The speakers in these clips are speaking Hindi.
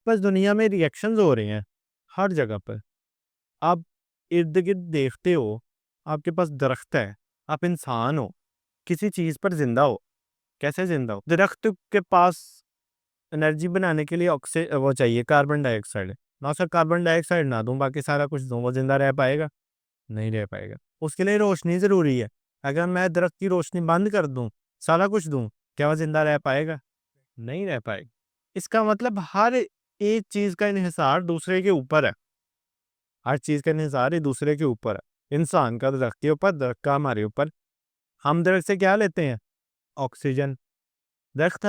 आसपास दुनिया में रिएक्शंस हो रहे हैं हर जगह पर। आप इर्द-गिर्द देखते हो, आपके पास दरख्त है, आप इंसान हो, किसी चीज़ पर ज़िंदा हो। कैसे ज़िंदा हो? दरख्त के पास एनर्जी बनाने के लिए वो चाहिए कार्बन डाइऑक्साइड। मैं उसे कार्बन डाइऑक्साइड ना दूँ, बाकी सारा कुछ दूँ, वो ज़िंदा रह पाएगा? नहीं रह पाएगा। उसके लिए रोशनी ज़रूरी है। अगर मैं दरख्त की रोशनी बंद कर दूँ, सारा कुछ दूँ, क्या वो ज़िंदा रह पाएगा? नहीं रह पाएगा। इसका मतलब हर एक चीज़ का इन्हिसार दूसरे के ऊपर है। हर चीज़ का इन्हिसार एक दूसरे के ऊपर है। इंसान का दरख्त के ऊपर, दरख्त का हमारे ऊपर। हम दरख्त से क्या लेते हैं? ऑक्सीजन। दरख्त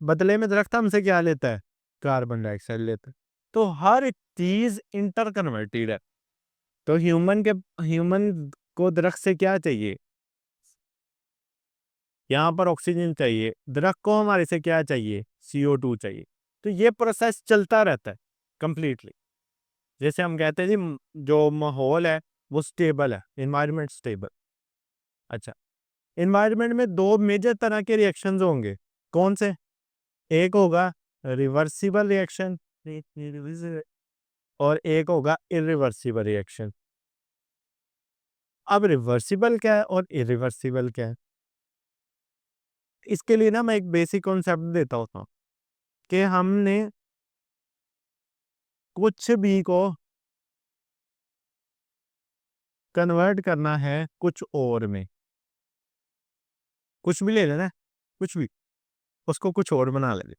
बदले में दरख्त हमसे क्या लेता है? कार्बन डाइऑक्साइड लेता है। तो हर चीज़ इंटरकन्वर्टेड है। तो ह्यूमन को दरख्त से क्या चाहिए? यहाँ पर ऑक्सीजन चाहिए, दरख्त को हमारे से क्या चाहिए? CO2 चाहिए। तो ये प्रोसेस चलता रहता है कंप्लीटली। जैसे हम कहते हैं जी जो माहौल है वो स्टेबल है, एनवायरनमेंट स्टेबल। अच्छा, एनवायरनमेंट में 2 मेजर तरह के रिएक्शंस होंगे। कौन से? एक होगा रिवर्सिबल रिएक्शन और एक होगा इरिवर्सिबल रिएक्शन। अब रिवर्सिबल क्या है और इरिवर्सिबल क्या है? इसके लिए ना मैं एक बेसिक कॉन्सेप्ट देता होता हूँ कि हमने कुछ भी को कन्वर्ट करना है कुछ और में। कुछ भी ले लेना है, कुछ भी, उसको कुछ और बना लेंगे।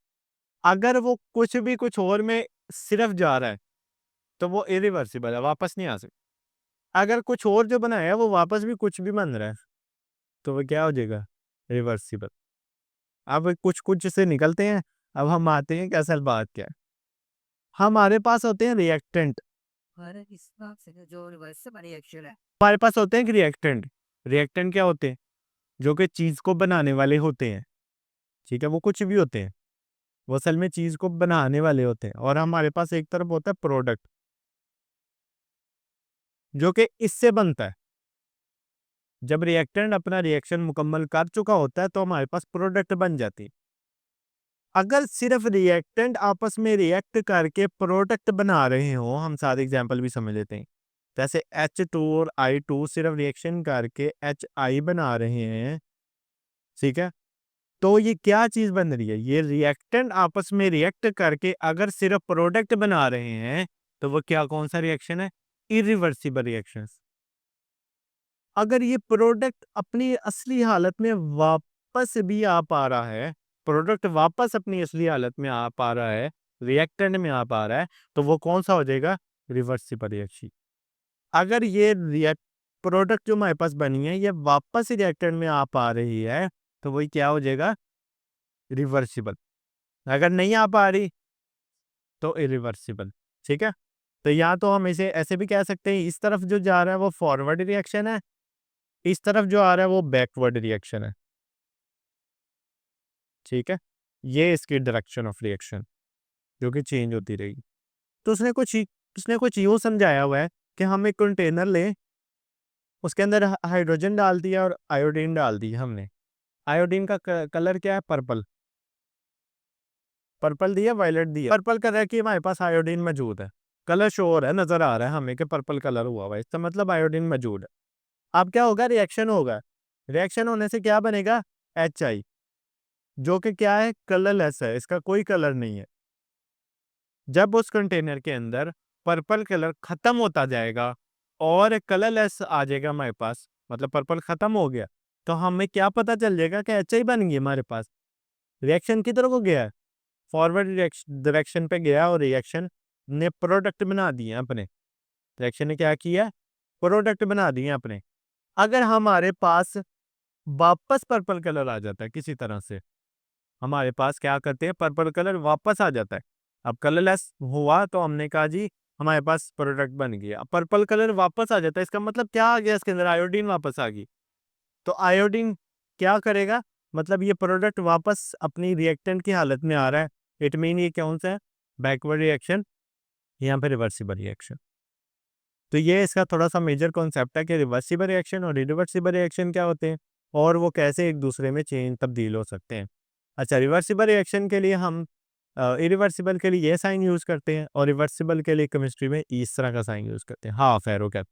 अगर वो कुछ भी कुछ और में सिर्फ जा रहा है, तो वो इरिवर्सिबल है, वापस नहीं आ सकता। अगर कुछ और जो बनाया है वो वापस भी कुछ भी बन रहा है, तो वो क्या हो जाएगा? रिवर्सिबल। अब कुछ-कुछ से निकलते हैं, अब हम आते हैं कि असल बात क्या है। हमारे पास होते हैं रिएक्टेंट, और इस बात से जो रिवर्सिबल रिएक्शन है। हमारे पास होते हैं कि रिएक्टेंट। रिएक्टेंट क्या होते हैं? जो कि चीज़ को बनाने वाले होते हैं, ठीक है? वो कुछ भी होते हैं, वो असल में चीज़ को बनाने वाले होते हैं और हमारे पास एक तरफ होता है प्रोडक्ट, जो कि इससे बनता है। जब रिएक्टेंट अपना रिएक्शन मुकम्मल कर चुका होता है, तो हमारे पास प्रोडक्ट बन जाती है। अगर सिर्फ रिएक्टेंट आपस में रिएक्ट करके प्रोडक्ट बना रहे हों, हम सारे एग्जांपल भी समझ लेते हैं। जैसे H2 और I2 सिर्फ रिएक्शन करके HI बना रहे हैं, ठीक है? तो ये क्या चीज़ बन रही है? ये रिएक्टेंट आपस में रिएक्ट करके अगर सिर्फ प्रोडक्ट बना रहे हैं, तो वो क्या कौन-सा रिएक्शन है? Irreversible reactions. अगर ये प्रोडक्ट अपनी असली हालत में वापस भी आ पा रहा है, प्रोडक्ट वापस अपनी असली हालत में आ पा रहा है, रिएक्टेंट में आ पा रहा है, तो वो कौन-सा हो जाएगा? Reversible reaction. अगर ये प्रोडक्ट जो हमारे पास बनी है, ये वापस रिएक्टेंट में आ पा रही है, तो वही क्या हो जाएगा? रिवर्सिबल। अगर नहीं आ पा रही, तो इरिवर्सिबल, ठीक है? तो या तो हम इसे ऐसे भी कह सकते हैं, इस तरफ जो जा रहा है वो फॉरवर्ड रिएक्शन है, इस तरफ जो आ रहा है वो बैकवर्ड रिएक्शन है, ठीक है? ये इसकी डायरेक्शन ऑफ रिएक्शन जो कि चेंज होती रहेगी। तो उसने कुछ यूँ समझाया हुआ है कि हम एक कंटेनर लें, उसके अंदर हाइड्रोजन डाल दिया और आयोडीन डाल दी हमने। आयोडीन का कलर क्या है? पर्पल। पर्पल दिया, वायलेट दिया। पर्पल कलर की हमारे पास आयोडीन मौजूद है। कलर शो हो रहा है, नज़र आ रहा है हमें कि पर्पल कलर हुआ हुआ है। इसका मतलब आयोडीन मौजूद है। अब क्या होगा? रिएक्शन होगा। रिएक्शन होने से क्या बनेगा? HI, जो कि क्या है? कलरलेस है, इसका कोई कलर नहीं है। जब उस कंटेनर के अंदर पर्पल कलर खत्म होता जाएगा और कलरलेस आ जाएगा हमारे पास, मतलब पर्पल खत्म हो गया, तो हमें क्या पता चल जाएगा कि HI बन गई हमारे पास। रिएक्शन किधर को गया है? फॉरवर्ड डायरेक्शन पे गया और रिएक्शन ने प्रोडक्ट बना दिए अपने। रिएक्शन ने क्या किया? प्रोडक्ट बना दिए अपने। अगर हमारे पास वापस पर्पल कलर आ जाता है किसी तरह से, हमारे पास क्या करते हैं? पर्पल कलर वापस आ जाता है। अब कलरलेस हुआ तो हमने कहा जी हमारे पास प्रोडक्ट बन गया। अब पर्पल कलर वापस आ जाता है, इसका मतलब क्या आ गया? इसके अंदर आयोडीन वापस आ गई। तो आयोडीन क्या करेगा? मतलब ये प्रोडक्ट वापस अपनी रिएक्टेंट की हालत में आ रहा है। इट मीन ये कौन-सा है? बैकवर्ड रिएक्शन या फिर रिवर्सिबल रिएक्शन। तो ये इसका थोड़ा-सा मेजर कॉन्सेप्ट है कि रिवर्सिबल रिएक्शन और इरिवर्सिबल रिएक्शन क्या होते हैं और वो कैसे एक-दूसरे में तब्दील हो सकते हैं। अच्छा, रिवर्सिबल रिएक्शन के लिए हम इरिवर्सिबल के लिए ये साइन यूज़ करते हैं और रिवर्सिबल के लिए केमिस्ट्री में इस तरह का साइन यूज़ करते हैं, हाफ एरो कहते हैं।